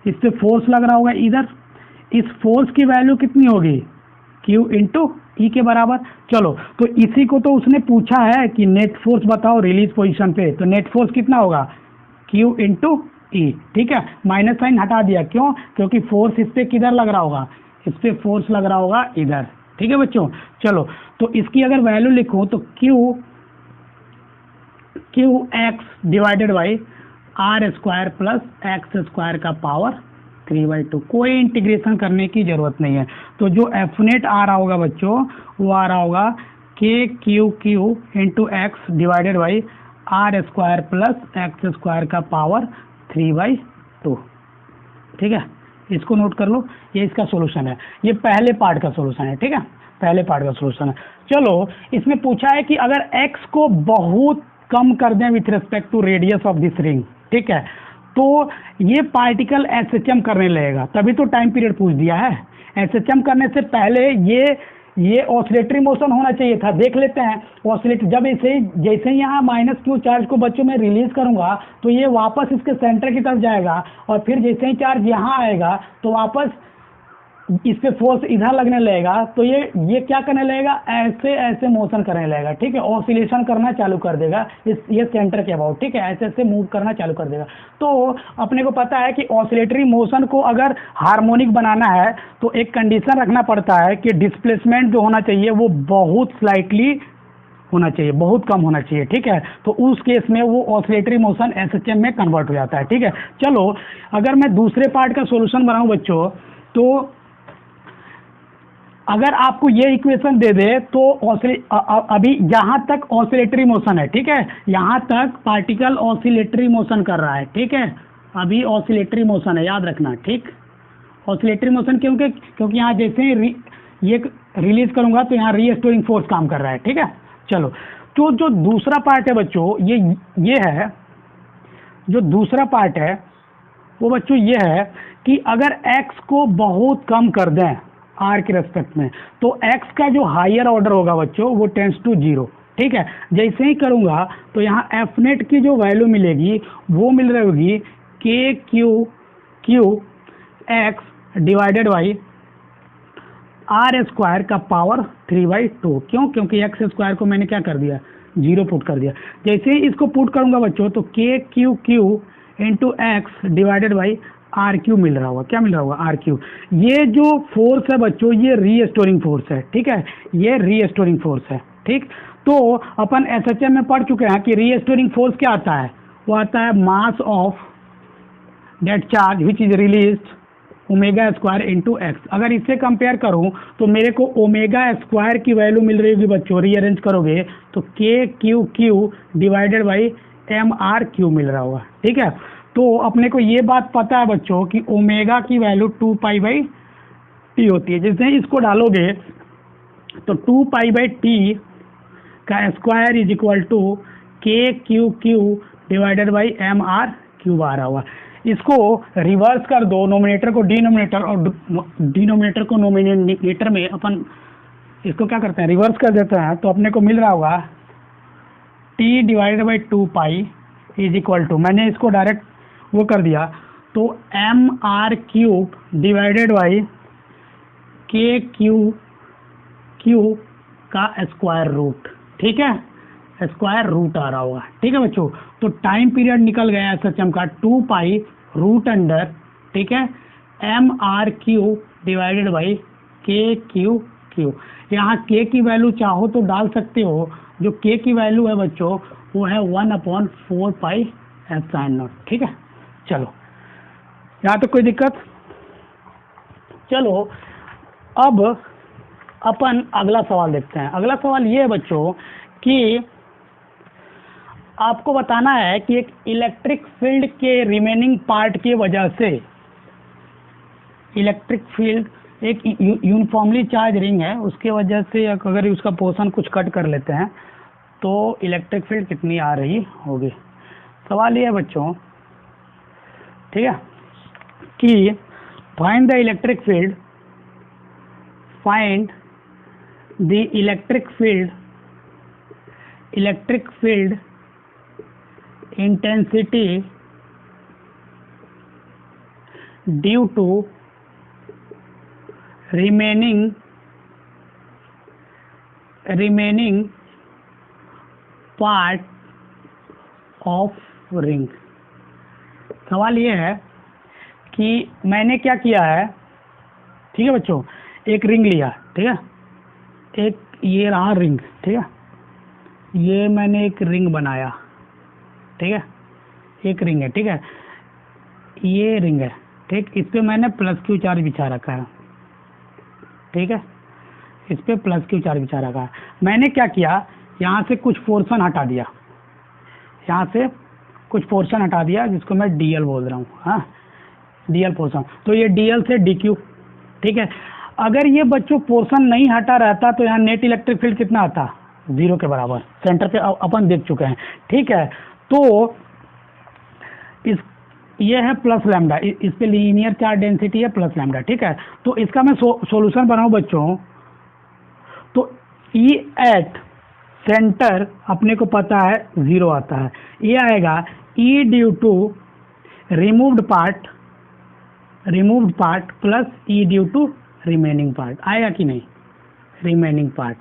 इस पे फोर्स लग रहा होगा इधर। इस फोर्स की वैल्यू कितनी होगी, Q इंटू ई के बराबर। चलो, तो इसी को तो उसने पूछा है कि नेट फोर्स बताओ रिलीज पोजीशन पे, तो नेट फोर्स कितना होगा, Q इंटू ई, ठीक है। माइनस साइन हटा दिया, क्यों, क्योंकि फोर्स इस पे किधर लग रहा होगा, इस पे फोर्स लग रहा होगा इधर, ठीक है बच्चों। चलो, तो इसकी अगर वैल्यू लिखूं तो QX divided by r² plus x² का पावर 3/2। कोई इंटीग्रेशन करने की जरूरत नहीं है। तो जो एफनेट आ रहा होगा बच्चों, वो आ रहा होगा KQQ into X divided by r² plus x² का पावर 3/2, ठीक है। इसको नोट कर लो, ये इसका सॉल्यूशन है, ये पहले पार्ट का सॉल्यूशन है, ठीक है, पहले पार्ट का सॉल्यूशन है। चलो, इसमें पूछा है कि अगर x को बहुत कम कर दें with respect to radius of this ring, ठीक है, तो ये पार्टिकल SHM करने लगेगा, तभी तो टाइम पीरियड पूछ दिया है। SHM करने से पहले ये ऑसिलेटरी मोशन होना चाहिए था, देख लेते हैं ऑसिलेटरी। जब जैसे ही यहाँ -q चार्ज को बच्चों में रिलीज करूंगा तो ये वापस इसके सेंटर की तरफ जाएगा और फिर जैसे ही चार्ज यहाँ आएगा तो वापस इस पे फोर्स इधर लगने लगेगा, तो ये क्या करने लगेगा, ऐसे ऐसे मोशन करने लगेगा, ठीक है, ऑसिलेशन करना चालू कर देगा ये सेंटर के अबाउट, ठीक है, ऐसे ऐसे मूव करना चालू कर देगा। तो अपने को पता है कि ऑसिलेटरी मोशन को अगर हार्मोनिक बनाना है तो एक कंडीशन रखना पड़ता है कि डिस्प्लेसमेंट जो होना चाहिए वो बहुत स्लाइटली होना चाहिए, बहुत कम होना चाहिए, ठीक है। तो उस केस में वो ऑसिलेटरी मोशन SHM में कन्वर्ट हो जाता है, ठीक है। चलो, अगर मैं दूसरे पार्ट का सोल्यूशन बनाऊं बच्चों, तो अगर आपको ये इक्वेशन दे दे तो अभी यहाँ तक ऑसिलेटरी मोशन है, ठीक है, यहाँ तक पार्टिकल ऑसिलेटरी मोशन कर रहा है, ठीक है, अभी ऑसिलेटरी मोशन है, याद रखना, ठीक। ऑसिलेटरी मोशन क्योंकि यहाँ जैसे ये रिलीज करूंगा तो यहाँ रीस्टोरिंग फोर्स काम कर रहा है, ठीक है। चलो, तो जो दूसरा पार्ट है बच्चों, ये है, जो दूसरा पार्ट है वो बच्चों ये है कि अगर x को बहुत कम कर दें, आर के रेस्पेक्ट में। तो एक्स का जो हायर ऑर्डर होगा बच्चों वो टेंस टू 0, ठीक है। जैसे ही करूँगा तो यहाँ एफ नेट की जो वैल्यू मिलेगी वो मिल रही होगी K Q X divided by R square का पावर 3/2। क्यों? क्योंकि एक्स स्क्वायर को मैंने क्या कर दिया, 0 पुट कर दिया। जैसे ही इसको पुट करूँगा बच्चों तो Q into X divided by R Q मिल रहा होगा। क्या मिल रहा होगा? R Q. ये जो फोर्स है बच्चों ये रीस्टोरिंग फोर्स है, ठीक है, ये रीस्टोरिंग फोर्स है, ठीक। तो अपन एसएचएम में पढ़ चुके हैं कि रीस्टोरिंग फोर्स क्या आता है, वो आता है mass of that charge which is released omega square into X. अगर इससे कंपेयर करूं तो मेरे को ओमेगा स्क्वायर की वैल्यू मिल रही होगी बच्चों, रीअरेंज करोगे तो K Q divided by M R Q मिल रहा होगा, ठीक है। तो अपने को ये बात पता है बच्चों कि ओमेगा की वैल्यू 2π/t होती है। जैसे इसको डालोगे तो 2π/t का square is equal to K Q divided by M R cube आ रहा होगा। इसको रिवर्स कर दो, नोमिनेटर को डिनोमिनेटर और डिनोमिनेटर को नोमिनेटर में अपन इसको क्या करते हैं, रिवर्स कर देते हैं। तो अपने को मिल रहा होगा t divided by 2π is equal to, मैंने इसको डायरेक्ट वो कर दिया तो M R cube divided by K Q का स्क्वायर रूट, ठीक है, स्क्वायर रूट आ रहा होगा, ठीक है बच्चों। तो टाइम पीरियड निकल गया एसएचएम का 2π रूट अंडर, ठीक है, M R Q divided by K Q. यहाँ के की वैल्यू चाहो तो डाल सकते हो, जो के की वैल्यू है बच्चों वो है 1/4πε0, ठीक है। चलो यहाँ तो कोई दिक्कत। चलो अब अपन अगला सवाल देखते हैं। अगला सवाल ये है बच्चों कि आपको बताना है कि एक इलेक्ट्रिक फील्ड के रिमेनिंग पार्ट की वजह से, इलेक्ट्रिक फील्ड एक यूनिफॉर्मली चार्ज रिंग है, उसके वजह से अगर उसका पोर्शन कुछ कट कर लेते हैं तो इलेक्ट्रिक फील्ड कितनी आ रही होगी। सवाल ये है बच्चों, ठीक है, कि find the electric field, find the electric field intensity due to remaining part of ring। सवाल ये है कि मैंने क्या किया है, ठीक है बच्चों, एक रिंग लिया, ठीक है, एक ये रहा रिंग, ठीक है, ये मैंने एक रिंग बनाया, ठीक है, एक रिंग है, ठीक है, ये रिंग है, ठीक, इस पे मैंने प्लस क्यू चार्ज बिछा रखा है, ठीक है, इस पे प्लस क्यू चार्ज बिछा रखा है। मैंने क्या किया, यहाँ से कुछ पोर्शन हटा दिया, यहाँ से कुछ पोर्शन हटा दिया जिसको मैं डीएल बोल रहा हूँ, हाँ, डीएल पोर्शन। तो ये डीएल से डीक्यू, ठीक है। अगर ये बच्चों पोर्शन नहीं हटा रहता तो यहाँ नेट इलेक्ट्रिक फील्ड कितना आता, 0 के बराबर। सेंटर पे अपन देख चुके हैं, ठीक है। तो ये है प्लस लैम्डा, इस पे लीनियर चार्ज डेंसिटी है प्लस लैम्डा, ठीक है। तो इसका मैं सॉल्यूशन बनाऊं बच्चों, तो ई एट सेंटर अपने को पता है 0 आता है, ये आएगा E due to removed part plus E due to remaining part, आएगा कि नहीं, रिमेनिंग पार्ट।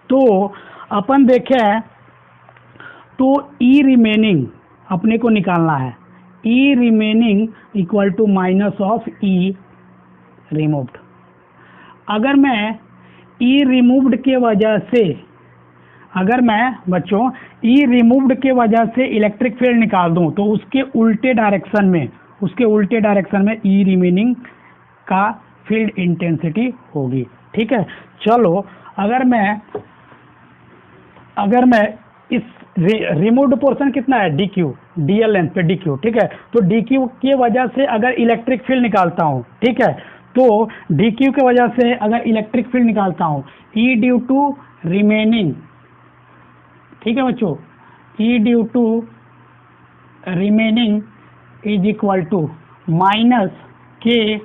तो अपन देखें तो ई रिमेनिंग अपने को निकालना है, E remaining equal to minus of E removed. अगर मैं ई रिमूव्ड के वजह से, अगर मैं बच्चों ई रिमूव्ड के वजह से इलेक्ट्रिक फील्ड निकाल दूं तो उसके उल्टे डायरेक्शन में ई रिमेनिंग का फील्ड इंटेंसिटी होगी, ठीक है। चलो अगर मैं इस रिमूव्ड पोर्शन कितना है डी क्यू, डीएल लेंथ पे डी क्यू, ठीक है, तो डी क्यू की वजह से अगर इलेक्ट्रिक फील्ड निकालता हूँ, ठीक है, तो डी क्यू की वजह से अगर इलेक्ट्रिक फील्ड निकालता हूँ ई ड्यू टू रिमेनिंग, ठीक है बच्चों, E due to remaining is equal to minus K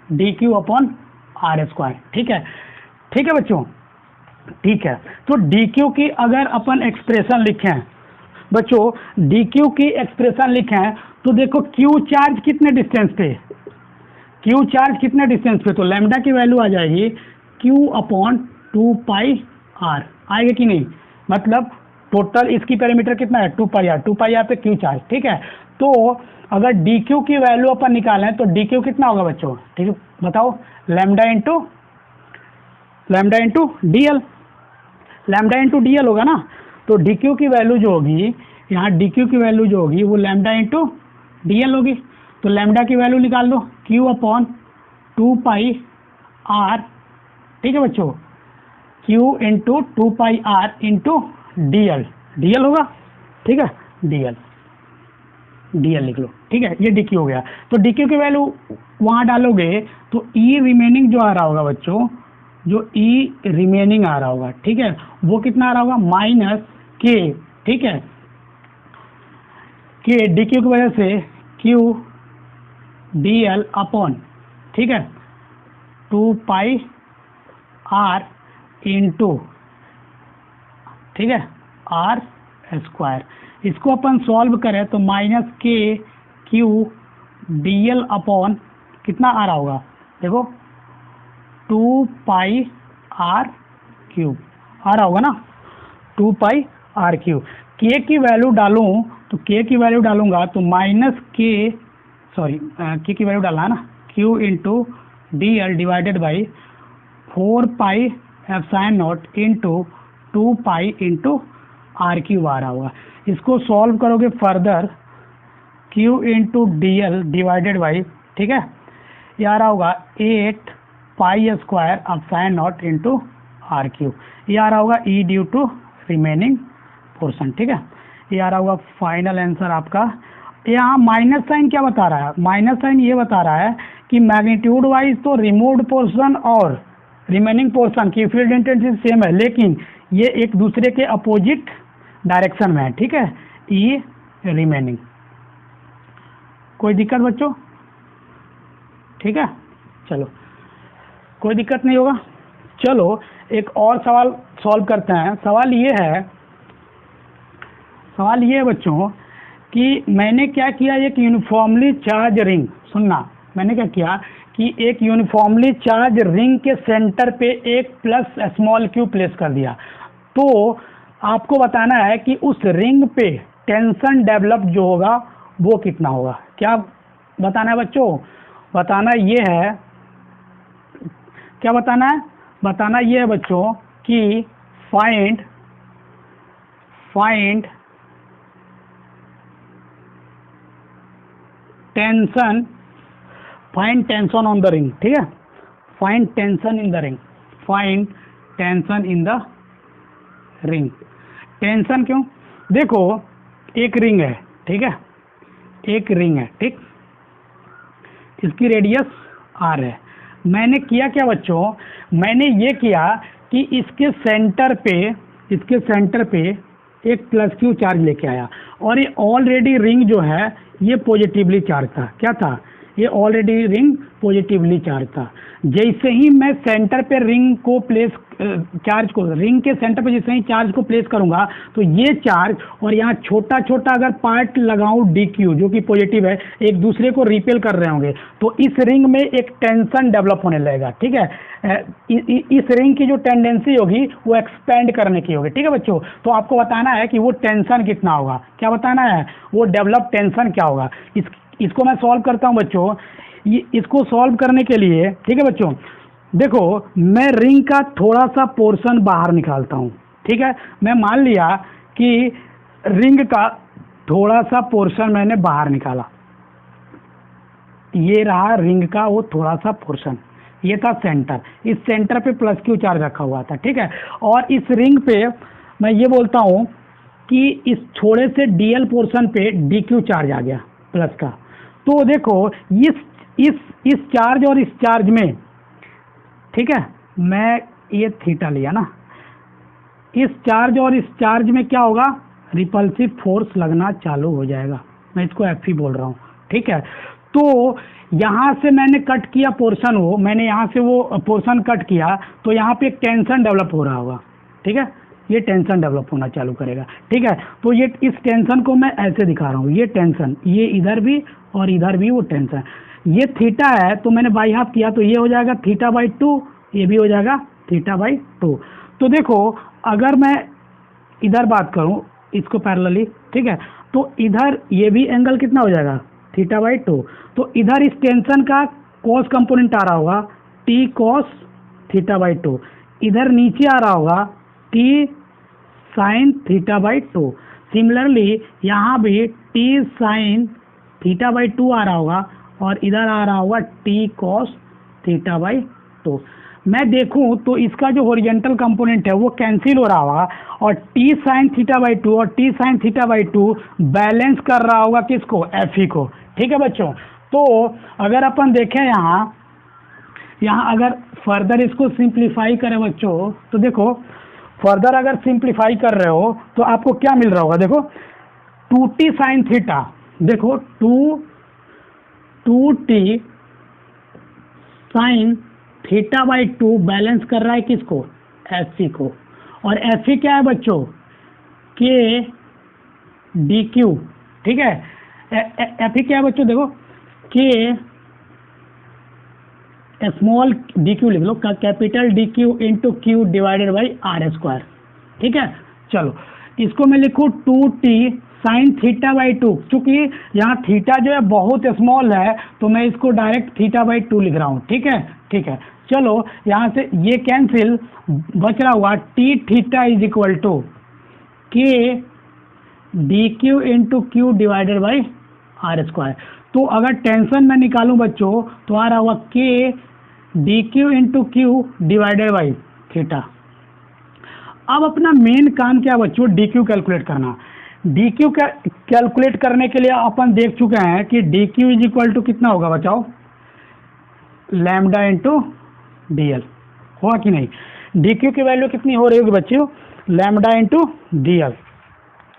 D Q upon R square. ठीक है, ठीक है बच्चों, ठीक है। तो डी क्यू की अगर अपन एक्सप्रेशन लिखें बच्चों, डी क्यू की एक्सप्रेशन लिखें तो देखो क्यू चार्ज कितने डिस्टेंस पे, क्यू चार्ज कितने डिस्टेंस पे, तो लैम्डा की वैल्यू आ जाएगी क्यू अपॉन 2 पाई आर, आएगा कि नहीं, मतलब टोटल इसकी पैरामीटर कितना है 2 पाई आर, 2 पाई आर पे क्यू चार्ज। ठीक है, तो अगर डी क्यू की वैल्यू अपन निकालें तो डी क्यू कितना होगा बच्चों, ठीक है बताओ, lambda into D L, lambda into D L होगा ना। तो डी क्यू की वैल्यू जो होगी, यहाँ डी क्यू की वैल्यू जो होगी वो लैम्डा इंटू डी एल होगी। तो लैम्डा की वैल्यू निकाल लो, क्यू अपॉन 2 पाई आर, ठीक है बच्चों, Q into 2 pi R into D L होगा। ठीक है, डी एल लिख लो। ठीक है, ये डी क्यू हो गया। तो डी क्यू की वैल्यू वहाँ डालोगे तो ई रिमेनिंग जो आ रहा होगा बच्चों, जो ई रिमेनिंग आ रहा होगा, ठीक है, वो कितना आ रहा होगा माइनस के। ठीक है, के डी क्यू की वजह से क्यू डी एल अपॉन, ठीक है, 2 पाई आर इंटू, ठीक है, आर स्क्वायर। इसको अपन सॉल्व करें तो माइनस के क्यू डी एल अपॉन कितना आ रहा होगा, देखो 2 पाई आर क्यूब आ रहा होगा ना, 2 पाई आर क्यूब। के की वैल्यू डालूं तो के की वैल्यू डालूंगा तो माइनस के, सॉरी के की वैल्यू डालना है ना, Q into D L divided by 4 pi epsilon naught into 2 pi into R cube आ रहा होगा। इसको सॉल्व करोगे further, Q into D L divided by, ठीक है, ये आ रहा होगा 8 pi square epsilon naught into R cube, ये आ रहा होगा E due to remaining portion. ठीक है, ये आ रहा होगा फाइनल आंसर आपका। यहाँ माइनस साइन क्या बता रहा है, माइनस साइन ये बता रहा है कि मैग्नीट्यूड वाइज तो रिमूव्ड पोर्शन और रिमेनिंग पोर्शन की फील्ड इंटेंसिटी सेम है, लेकिन ये एक दूसरे के अपोजिट डायरेक्शन में है। ठीक है, ई रिमेनिंग। कोई दिक्कत बच्चों? ठीक है, चलो कोई दिक्कत नहीं होगा। चलो एक और सवाल सॉल्व करते हैं। सवाल ये है बच्चों कि मैंने क्या किया, एक यूनिफॉर्मली चार्ज रिंग, सुनना, मैंने क्या किया कि एक यूनिफॉर्मली चार्ज रिंग के सेंटर पे एक प्लस स्मॉल क्यू प्लेस कर दिया। तो आपको बताना है कि उस रिंग पे टेंशन डेवलप जो होगा वो कितना होगा। क्या बताना है बच्चों? बताना ये है, क्या बताना है? बताना ये है बच्चों कि find tension on the ring. ठीक है, find tension in the ring, find tension in the ring. Tension क्यों? देखो एक रिंग है, ठीक है, एक रिंग है, ठीक, इसकी रेडियस r है। मैंने किया क्या बच्चों? मैंने ये किया कि इसके सेंटर पे एक प्लस क्यू चार्ज लेके आया, और ये ऑलरेडी रिंग जो है ये पॉजिटिवली चार्ज था। क्या था? ये ऑलरेडी रिंग पॉजिटिवली चार्ज था। जैसे ही मैं सेंटर पे रिंग को प्लेस, चार्ज को रिंग के सेंटर पे जैसे ही चार्ज को प्लेस करूंगा तो ये चार्ज और यहाँ छोटा छोटा अगर पार्ट लगाऊं डी क्यू जो कि पॉजिटिव है, एक दूसरे को रिपेल कर रहे होंगे, तो इस रिंग में एक टेंशन डेवलप होने लगेगा। ठीक है, इस रिंग की जो टेंडेंसी होगी वो एक्सपेंड करने की होगी। ठीक है बच्चों, तो आपको बताना है कि वो टेंशन कितना होगा। क्या बताना है? वो डेवलप टेंशन क्या होगा। इसको मैं सॉल्व करता हूँ बच्चों। इसको सॉल्व करने के लिए, ठीक है बच्चों, देखो मैं रिंग का थोड़ा सा पोर्शन बाहर निकालता हूँ। ठीक है, मैं मान लिया कि रिंग का थोड़ा सा पोर्शन मैंने बाहर निकाला, ये रहा रिंग का वो थोड़ा सा पोर्शन, ये था सेंटर। इस सेंटर पे प्लस क्यू चार्ज रखा हुआ था। ठीक है, और इस रिंग पे मैं ये बोलता हूँ कि इस थोड़े से डीएल पोर्शन पे डी क्यू चार्ज आ गया प्लस का। तो देखो इस चार्ज और इस चार्ज में, ठीक है, मैं ये थीटा लिया ना, इस चार्ज और इस चार्ज में क्या होगा? रिपल्सिव फोर्स लगना चालू हो जाएगा। मैं इसको एफ ही बोल रहा हूँ। ठीक है, तो यहाँ से मैंने कट किया पोर्शन, वो मैंने यहाँ से वो पोर्शन कट किया, तो यहाँ पे एक टेंशन डेवलप हो रहा होगा, ठीक है, ये टेंशन डेवलप होना चालू करेगा, ठीक है। तो ये इस टेंशन को मैं ऐसे दिखा रहा हूँ, ये टेंशन, ये इधर भी और इधर भी वो टेंशन, ये थीटा है तो मैंने बाई हाफ किया, तो ये हो जाएगा थीटा बाई 2, ये भी हो जाएगा थीटा बाई 2। तो देखो अगर मैं इधर बात करूं इसको पैरेलली, ठीक है, तो इधर ये भी एंगल कितना हो जाएगा थीटा बाई 2। तो इधर इस टेंशन का कॉस कंपोनेंट आ रहा होगा टी कॉस थीटा बाई 2, इधर नीचे आ रहा होगा T sine theta by 2। Similarly यहाँ भी टी साइन थीटा बाई 2 आ रहा होगा और इधर आ रहा होगा टी कॉस थीटा बाई 2। मैं देखूं तो इसका जो हॉरिजॉन्टल कंपोनेंट है वो कैंसिल हो रहा होगा और टी साइन थीटा बाई 2 और T sine theta by 2 balance कर रहा होगा किसको, एफ ई को, ठीक है बच्चों। तो अगर अपन देखें यहाँ अगर फर्दर इसको सिंप्लीफाई करें बच्चों, तो देखो फर्दर अगर सिंप्लीफाई कर रहे हो तो आपको क्या मिल रहा होगा, देखो 2t साइन थीटा, देखो 2t sine theta by 2 balance कर रहा है किसको, एफ सी को, और एफ सी क्या है बच्चों, के डी क्यू, ठीक है। एफ ई क्या है बच्चों, देखो के स्मॉल डी क्यू लिख लो, capital D Q into Q divided by R square, ठीक है। चलो इसको मैं लिखूँ 2t साइन थीटा बाई 2, चूंकि यहाँ थीटा जो है बहुत स्मॉल है तो मैं इसको डायरेक्ट थीटा बाई 2 लिख रहा हूँ, ठीक है, ठीक है। चलो यहाँ से ये कैंसिल, बच रहा हुआ T theta is equal to K D Q into Q divided by R square. तो अगर टेंशन में निकालूं बच्चों तो आ रहा हुआ K D Q into Q divided by theta. अब अपना मेन काम क्या बच्चों, डी क्यू कैलकुलेट करना। डी क्यू कैलकुलेट करने के लिए अपन देख चुके हैं कि D Q is equal to कितना होगा बताओ, लैम्डा इंटू डी एल, हुआ कि नहीं। डी क्यू की वैल्यू कितनी हो रही होगी बच्चों, lambda into D L,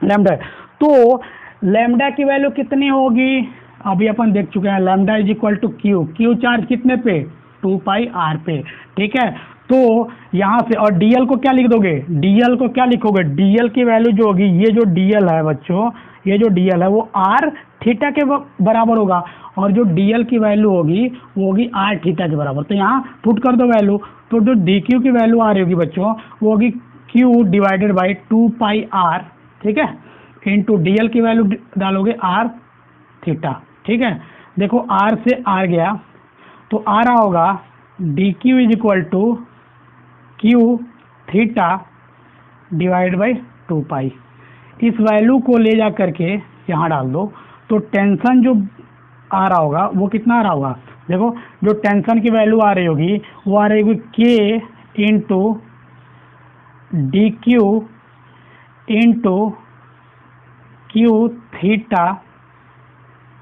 lambda. तो लैम्डा की वैल्यू कितनी होगी, अभी अपन देख चुके हैं, lambda is equal to Q, Q charge कितने पे, 2 पाई आर पे, ठीक है। तो यहाँ से और डीएल को क्या लिख दोगे, डीएल को क्या लिखोगे, डीएल की वैल्यू जो होगी, ये जो डीएल है बच्चों, ये जो डीएल है वो आर थीटा के बराबर होगा, और जो डीएल की वैल्यू होगी वो होगी आर थीटा के बराबर। तो यहाँ पुट कर दो वैल्यू, तो जो डी क्यू की वैल्यू आ रही होगी बच्चों वो होगी Q divided by 2 pi R, ठीक है, इंटू डीएल की वैल्यू डालोगे आर थीटा, ठीक है। देखो आर से आर गया तो आ रहा होगा D Q is equal to Q theta divide by 2 pi. इस वैल्यू को ले जा करके यहाँ डाल दो, तो टेंशन जो आ रहा होगा वो कितना आ रहा होगा, देखो जो टेंशन की वैल्यू आ रही होगी वो आ रही होगी के into D Q into Q theta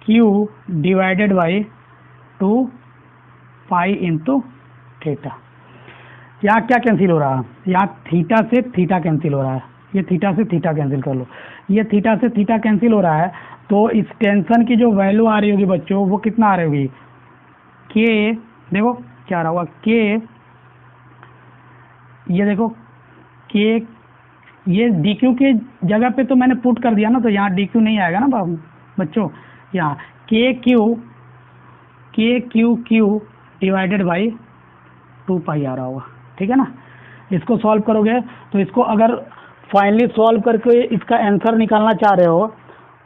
Q divided by 2 pi into theta. यहाँ क्या कैंसिल हो रहा है, यहाँ थीटा से थीटा कैंसिल हो रहा है, ये थीटा से थीटा कैंसिल कर लो, ये थीटा से थीटा कैंसिल हो रहा है। तो इस टेंशन की जो वैल्यू आ रही होगी बच्चों वो कितना आ रही होगी, के, देखो क्या आ रहा होगा के, ये देखो के, ये डी क्यू के जगह पे तो मैंने पुट कर दिया ना, तो यहाँ डी क्यू नहीं आएगा ना बच्चों, यहाँ के क्यू क्यू डिवाइडेड बाई 2 पाई आ रहा होगा, ठीक है ना। इसको सॉल्व करोगे तो इसको अगर फाइनली सॉल्व करके इसका आंसर निकालना चाह रहे हो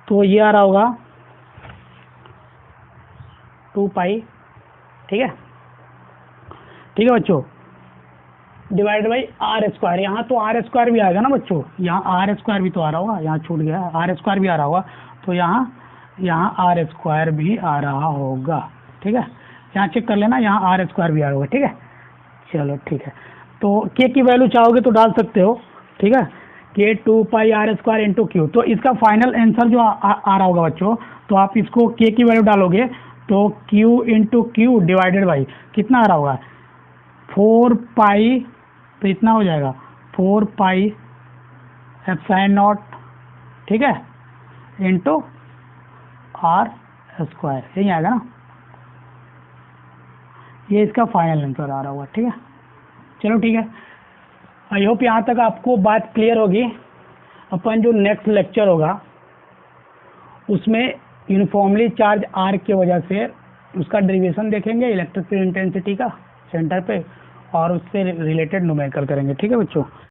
तो ये आ रहा होगा 2 पाई, ठीक है, ठीक है बच्चों, डिवाइड बाई आर स्क्वायर। यहाँ तो आर स्क्वायर भी आएगा ना बच्चों, यहाँ आर स्क्वायर भी तो आ रहा होगा, यहाँ छूट गया, आर स्क्वायर भी आ रहा होगा, तो यहाँ आर स्क्वायर भी आ रहा होगा, ठीक है। यहाँ चेक कर लेना, यहाँ आर स्क्वायर भी आ रहा होगा, ठीक है। चलो ठीक है, तो के की वैल्यू चाहोगे तो डाल सकते हो, ठीक है, के 2 pi are square into Q. तो इसका फाइनल आंसर जो आ रहा होगा बच्चों, तो आप इसको के की वैल्यू डालोगे तो Q into Q divided by कितना आ रहा होगा 4 पाई, तो इतना हो जाएगा 4 पाई एप्सिलॉन नॉट, ठीक है, इंटू आर स्क्वायर, यही आएगा ना। ये इसका फाइनल आंसर आ रहा होगा। ठीक है, चलो ठीक है, आई होप यहाँ तक आपको बात क्लियर होगी। अपन जो नेक्स्ट लेक्चर होगा उसमें यूनिफॉर्मली चार्ज आर्क की वजह से उसका डेरिवेशन देखेंगे इलेक्ट्रिक फील्ड इंटेंसिटी का सेंटर पे, और उससे रिलेटेड न्यूमेरिकल करेंगे। ठीक है बच्चों।